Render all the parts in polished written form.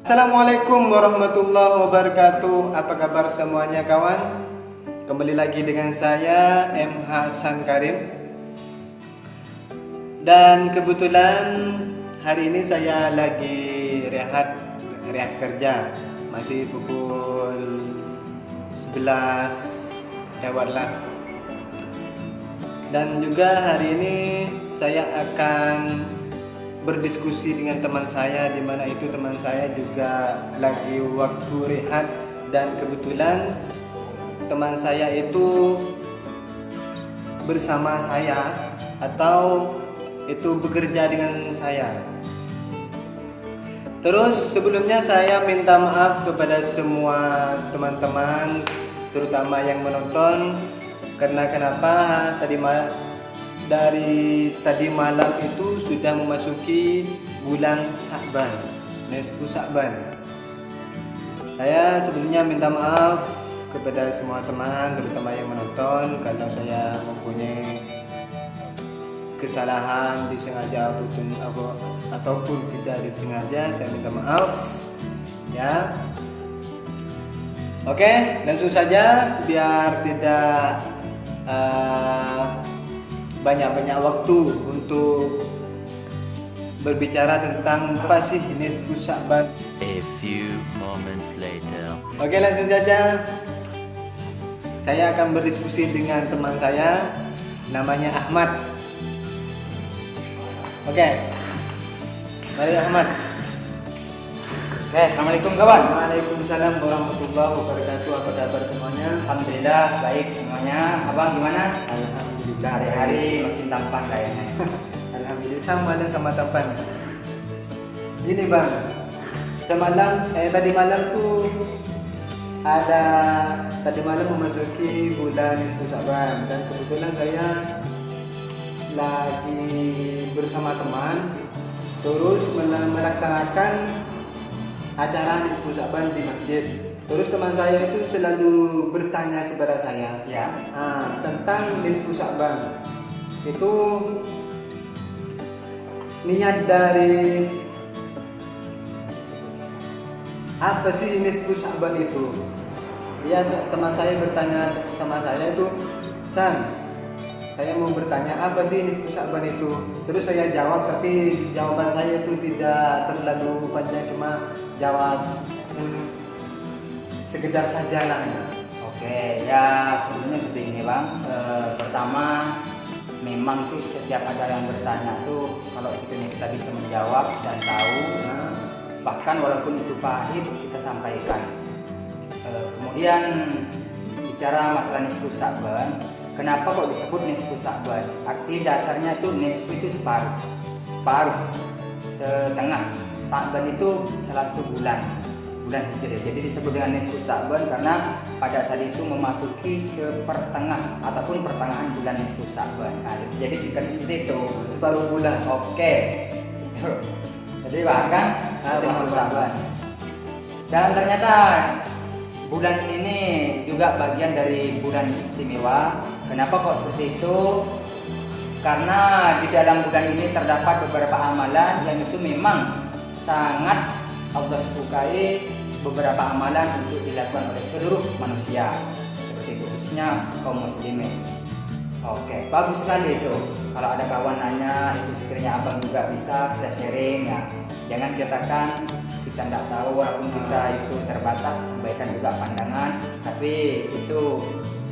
Assalamualaikum warahmatullahi wabarakatuh. Apa kabar semuanya kawan? Kembali lagi dengan saya M. Hasan Karim. Dan kebetulan hari ini saya lagi rehat kerja. Masih pukul 11 lewatlah. Dan juga hari ini saya akan berdiskusi dengan teman saya, di mana itu teman saya juga lagi waktu rehat, dan kebetulan teman saya itu bersama saya atau itu bekerja dengan saya. Terus sebelumnya saya minta maaf kepada semua teman-teman, terutama yang menonton, karena kenapa dari tadi malam itu sudah memasuki bulan Sya'ban, nisfu Sya'ban. Saya sebelumnya minta maaf kepada semua teman, terutama yang menonton, kalau saya mempunyai kesalahan disengaja ataupun tidak disengaja. Saya minta maaf ya. Oke, langsung saja biar tidak banyak-banyak waktu untuk berbicara tentang apa sih nisfu Sya'ban. A few moments later. Oke, langsung saja. Saya akan berdiskusi dengan teman saya, namanya Ahmad. Oke, mari Ahmad. Assalamualaikum kawan. Waalaikumsalam warahmatullahi wabarakatuh. Apa kabar semuanya? Alhamdulillah baik semuanya. Abang gimana? Alhamdulillah. Hari-hari makin tampan kayaknya. Alhamdulillah, sama tampan. Gini bang, tadi malam tuh tadi malam memasuki bulan nisfu Sya'ban, dan kebetulan saya lagi bersama teman terus melaksanakan acara nisfu Sya'ban di masjid. Terus teman saya itu selalu bertanya kepada saya tentang nisfu Sya'ban. Itu niat dari apa sih nisfu Sya'ban itu? Teman saya bertanya sama saya itu, San, saya mau bertanya apa sih nisfu Sya'ban itu? Terus saya jawab, tapi jawaban saya itu tidak terlalu panjang, cuma jawab sekedar saja lah. Oke, ya sebelumnya seperti ini bang. Pertama, memang sih setiap ada yang bertanya tuh, kalau sekiranya kita bisa menjawab dan tahu, bahkan walaupun itu pahit kita sampaikan. Kemudian bicara masalah nisfu Sya'ban, kenapa kok disebut nisfu Sya'ban? Arti dasarnya itu nisfu itu separuh, setengah. Sya'ban itu salah satu bulan Hijriah. Jadi disebut dengan nisfu Sya'ban karena pada saat itu memasuki sepertengah ataupun pertengahan bulan nisfu Sya'ban. Jadi singkat seperti itu, Separuh bulan. Oke. Jadi bahkan nisfu Sya'ban. Dan ternyata bulan ini juga bagian dari bulan istimewa. Kenapa kok seperti itu? Karena di dalam bulan ini terdapat beberapa amalan yang itu memang sangat Allah sukai, beberapa amalan untuk dilakukan oleh seluruh manusia, seperti itu, khususnya kaum muslimin. Oke, bagus sekali itu. Kalau ada kawan nanya, itu sekiranya abang juga bisa kita sharing ya. Jangan katakan kita tidak tahu, walaupun kita itu terbatas, kebaikan juga pandangan, tapi itu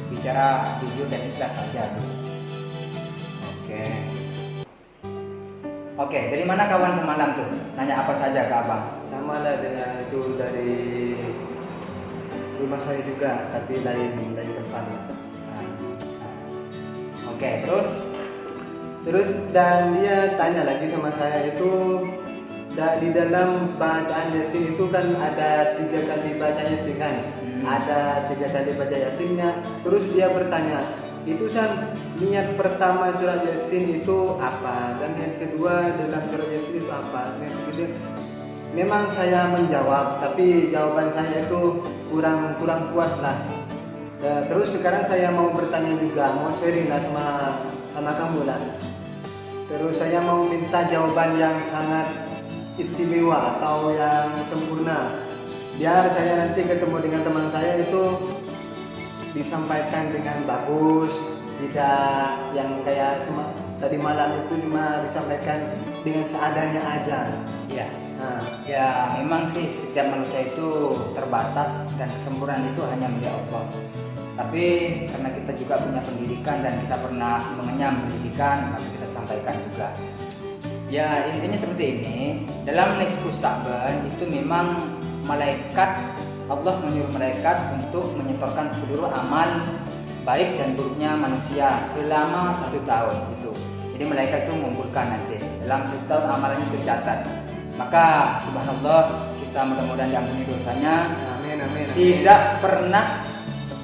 bicara jujur dan ikhlas saja. Oke, dari mana kawan semalam tuh? Nanya apa saja ke abang? Sama lah dengan itu, dari rumah saya juga, tapi lain tempat. Oke, terus dan dia tanya lagi sama saya itu, di dalam bacaan Yasin itu kan ada 3 kali baca Yasin kan? Ada 3 kali baca Yasinnya. Terus dia bertanya, itu San, niat pertama surat Yasin itu apa, dan yang kedua dalam surat Yasin itu apa? Memang saya menjawab, tapi jawaban saya itu kurang puas lah. Terus sekarang saya mau bertanya juga, mau sharing lah sama kamu lah. Terus saya mau minta jawaban yang sangat istimewa atau yang sempurna. Biar saya nanti ketemu dengan teman saya itu disampaikan dengan bagus, tidak yang kayak tadi malam itu cuma disampaikan dengan seadanya aja. Iya. Nah, Ya memang sih setiap manusia itu terbatas dan kesempurnaan itu hanya milik Allah. Tapi karena kita juga punya pendidikan dan kita pernah mengenyam pendidikan, maka kita sampaikan juga. Ya intinya seperti ini. Dalam nisfus Sa'ban itu memang Allah menyuruh malaikat untuk menyetorkan seluruh amal baik dan buruknya manusia selama 1 tahun itu. Jadi malaikat itu mengumpulkan nanti dalam 1 tahun amalannya tercatat. Maka subhanallah, kita mudah-mudahan diampuni dosanya. amin, amin, amin. Tidak pernah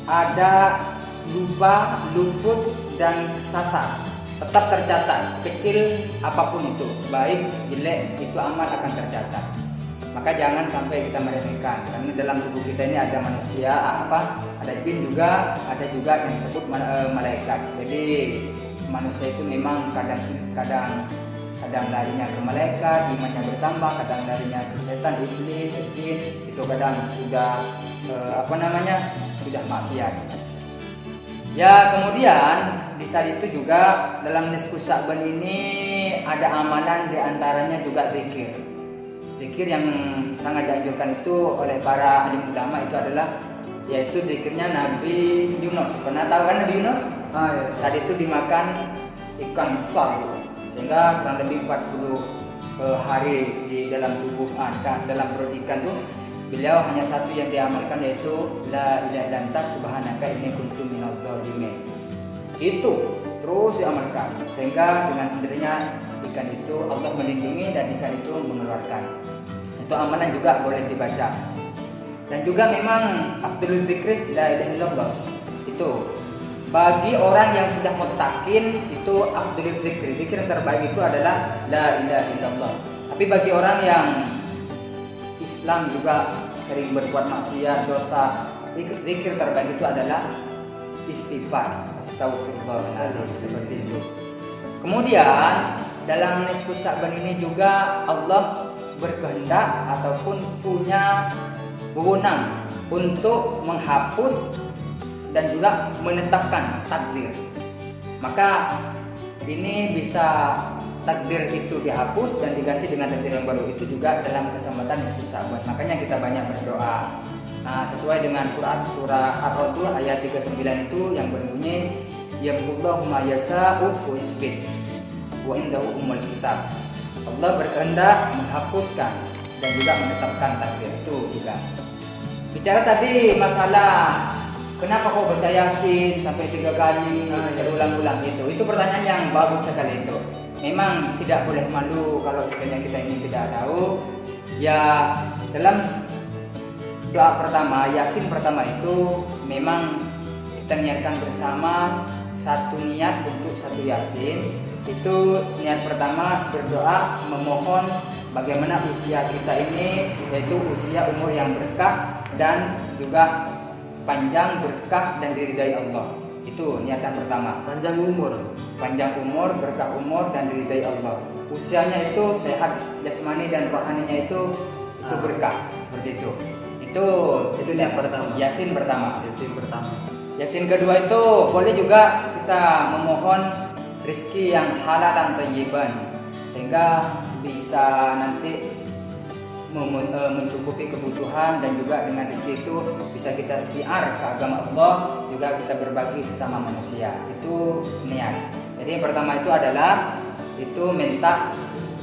ada lupa, luput dan kesasar. Tetap tercatat sekecil apapun itu, baik jelek itu amal akan tercatat. Maka jangan sampai kita meremehkan, karena dalam tubuh kita ini ada manusia, ada jin juga, ada juga yang disebut malaikat. Jadi manusia itu memang kadang larinya ke malaikat, imannya bertambah, kadang larinya ke setan, iblis, jin, itu kadang sudah sudah maksiat. Ya kemudian di saat itu juga dalam nisfus Sa'ban ini ada amalan, diantaranya juga zikir. Zikir yang sangat dianjurkan itu oleh para alim ulama itu adalah yaitu zikirnya Nabi Yunus. Pernah tahu kan Nabi Yunus? Iya. Saat itu dimakan ikan besar gitu. Sehingga kurang lebih 40 hari di dalam tubuh dalam perut ikan tuh beliau hanya satu yang diamalkan, yaitu la ilaha illa anta subhanaka inni kuntu minadz dzalimin. Itu terus diamalkan sehingga dengan sendirinya ikan itu Allah melindungi dan ikan itu mengeluarkan. Itu amalan juga boleh dibaca. Dan juga memang afdalul dzikri la ilaha illallah. Itu bagi orang yang sudah mutakin itu afdalul dzikri. Zikir yang terbaik itu adalah la ilaha illallah. Tapi bagi orang yang Islam juga sering berbuat maksiat, dosa, zikir terbaik itu adalah istighfar, astagfirullahaladzim, seperti itu. Kemudian dalam nisfus Sa'ban ini juga Allah berkehendak ataupun punya wewenang untuk menghapus dan juga menetapkan takdir. Maka ini bisa takdir itu dihapus dan diganti dengan takdir yang baru, itu juga dalam kesempatan nisfus Sa'ban. Makanya kita banyak berdoa. Nah, sesuai dengan Quran surah Ar-Ra'd ayat 39 itu yang berbunyi yamhullahu ma yasha'u wa yuthbit wa indahu ummul kitab. Allah berkehendak menghapuskan dan juga menetapkan takdir itu juga. Bicara tadi masalah kenapa kok baca Yasin sampai 3 kali berulang-ulang itu pertanyaan yang bagus sekali itu. Memang tidak boleh malu kalau sekiranya kita ini tidak tahu. Ya dalam doa pertama, Yasin pertama itu memang kita niatkan bersama satu niat untuk satu Yasin. Itu niat pertama berdoa memohon bagaimana usia kita ini, yaitu usia umur yang berkah dan juga panjang, berkah dan diridai Allah. Itu niatan pertama. Panjang umur, berkah umur dan diridai Allah. Usianya itu sehat jasmani dan rohaninya itu berkah, seperti itu. Itu niat pertama. Yasin pertama. Yasin kedua itu boleh juga kita memohon rezeki yang halal dan thayyiban sehingga bisa nanti mencukupi kebutuhan, dan juga dengan rezeki itu bisa kita syiar ke agama Allah, juga kita berbagi sesama manusia. Itu niat. Jadi yang pertama itu adalah itu minta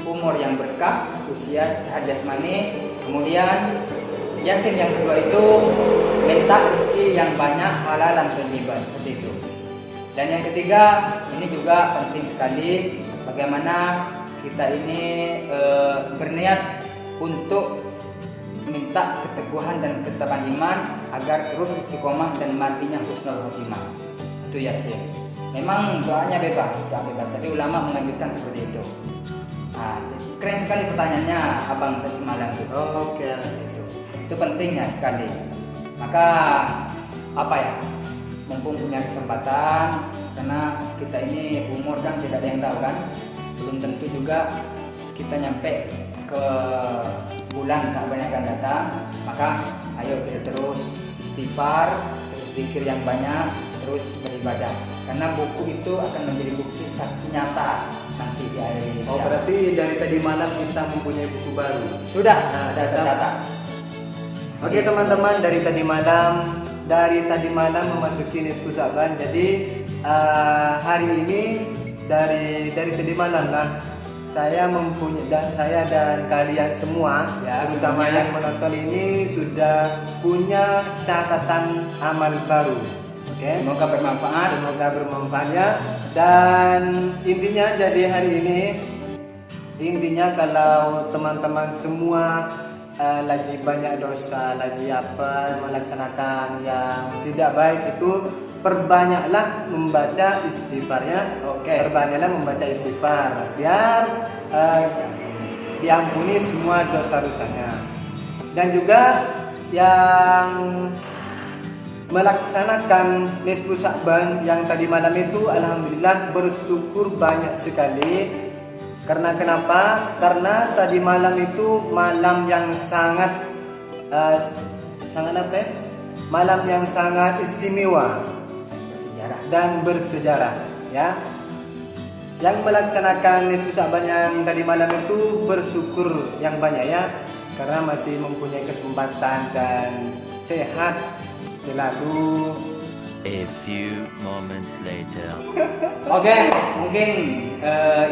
umur yang berkah, usia sehat jasmani. Kemudian Yasin yang kedua itu minta rezeki yang banyak, halal dan thayyiban, seperti itu. Dan yang ketiga ini juga penting sekali, bagaimana kita ini berniat untuk minta keteguhan dan ketabahan iman agar terus istiqomah dan matinya husnul khotimah. Itu Yasin. Memang doanya bebas, tapi ulama menganjurkan seperti itu. Nah, keren sekali pertanyaannya Abang tadi semalam itu. Oke. Itu pentingnya sekali. Maka mumpung punya kesempatan, karena kita ini umur kan tidak ada yang tahu kan, belum tentu juga kita nyampe ke bulan Sa'ban yang akan datang, maka ayo kita terus istighfar, terus zikir yang banyak, terus beribadah. Karena buku itu akan menjadi bukti saksi nyata nanti di akhir ini. Oh, berarti dari tadi malam kita mempunyai buku baru. Sudah, Nah, sudah tercatat. Oke teman-teman, dari tadi malam memasuki nisfu Sa'ban. Jadi hari ini dari tadi malam lah saya dan kalian semua, Ya, terutama semuanya. yang menonton ini sudah punya catatan amal baru. Oke. Semoga bermanfaat. Semoga bermanfaat ya. Dan intinya jadi hari ini kalau teman-teman semua lagi banyak dosa, lagi melaksanakan yang tidak baik, itu perbanyaklah membaca istighfarnya. Oke. Perbanyaklah membaca istighfar biar diampuni semua dosa-dosanya. Dan juga yang melaksanakan nisfu Sa'ban yang tadi malam itu, alhamdulillah bersyukur banyak sekali. Karena kenapa? Karena tadi malam itu malam yang sangat apa ya? Malam yang sangat istimewa Bersejarah. dan bersejarah, ya. Yang melaksanakan nisfu Sa'ban yang tadi malam itu bersyukur yang banyak ya, karena masih mempunyai kesempatan dan sehat selalu. A few moments later. Oke, mungkin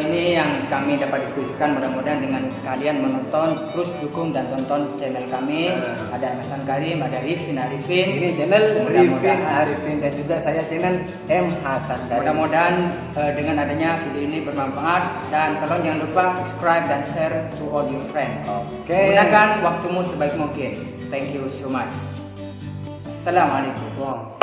ini yang kami dapat diskusikan. Mudah-mudahan dengan kalian menonton, terus dukung dan tonton channel kami. Ada Hasan Karim, ada Rifin Arifin. Ini channel Rifin Mudah-mudahan- Arifin dan juga saya channel M Hasan Karim. Mudah-mudahan dengan adanya video ini bermanfaat, dan tolong jangan lupa subscribe dan share to all your friends. Oke. Gunakan waktumu sebaik mungkin. Thank you so much. Assalamualaikum. Wow.